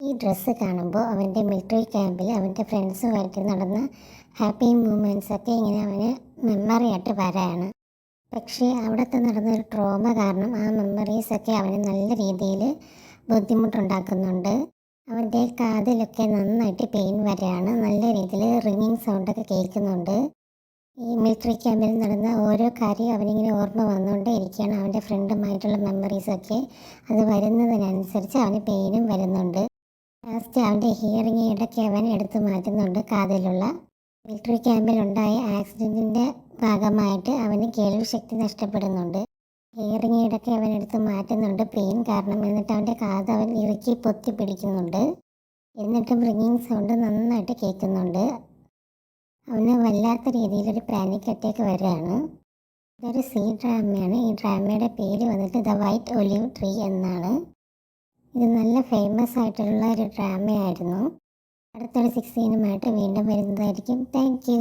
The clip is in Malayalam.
ഈ ഡ്രസ്സ് കാണുമ്പോൾ അവൻ്റെ മിലിറ്ററി ക്യാമ്പിൽ അവൻ്റെ ഫ്രണ്ട്സുമായിട്ട് നടന്ന ഹാപ്പി മൂമെൻറ്റ്സൊക്കെ ഇങ്ങനെ അവന് മെമ്മറി ആയിട്ട് വരാണ്. പക്ഷേ അവിടുത്തെ നടന്നൊരു ട്രോമ കാരണം ആ മെമ്മറീസൊക്കെ അവന് നല്ല രീതിയിൽ ബുദ്ധിമുട്ടുണ്ടാക്കുന്നുണ്ട്. അവൻ്റെ കാതിലൊക്കെ നന്നായിട്ട് പെയിൻ വരെയാണ്, നല്ല രീതിയിൽ റിങ്ങിങ് സൗണ്ടൊക്കെ കേൾക്കുന്നുണ്ട്. ഈ മിലിറ്ററി ക്യാമ്പിൽ നടന്ന ഓരോ കാര്യം അവനിങ്ങനെ ഓർമ്മ വന്നുകൊണ്ടേ ഇരിക്കുകയാണ്. അവൻ്റെ ഫ്രണ്ടുമായിട്ടുള്ള മെമ്മറീസൊക്കെ അത് വരുന്നതിനനുസരിച്ച് അവന് പെയിനും വരുന്നുണ്ട്. ലാസ്റ്റ് അവൻ്റെ ഹിയറിങ് എയ്ഡൊക്കെ അവൻ എടുത്തു മാറ്റുന്നുണ്ട്. കാതിലുള്ള മിലിറ്ററി ക്യാമ്പിലുണ്ടായ ആക്സിഡൻറ്റിൻ്റെ ഭാഗമായിട്ട് അവന് കേൾവി ശക്തി നഷ്ടപ്പെടുന്നുണ്ട്. ഹിയറിങ് എയ്ഡൊക്കെ അവൻ എടുത്ത് മാറ്റുന്നുണ്ട് പെയിൻ കാരണം. എന്നിട്ട് അവൻ്റെ കാത് അവൻ ഇറുക്കി പൊത്തി പിടിക്കുന്നുണ്ട്. എന്നിട്ടും റിങ്ങിങ് സൗണ്ട് നന്നായിട്ട് കേൾക്കുന്നുണ്ട്. അവന് വല്ലാത്ത രീതിയിലൊരു പാനിക് അറ്റാക്ക് വരികയാണ്. ഇതൊരു ഡ്രാമയാണ്. ഈ ഡ്രാമയുടെ പേര് വന്നിട്ട് ദ വൈറ്റ് ഒലിവ് ട്രീ എന്നാണ്. ഇത് നല്ല ഫേമസ് ആയിട്ടുള്ള ഒരു ഡ്രാമയായിരുന്നു. അടുത്തൊരു 16 വീണ്ടും വരുന്നതായിരിക്കും. Thank you.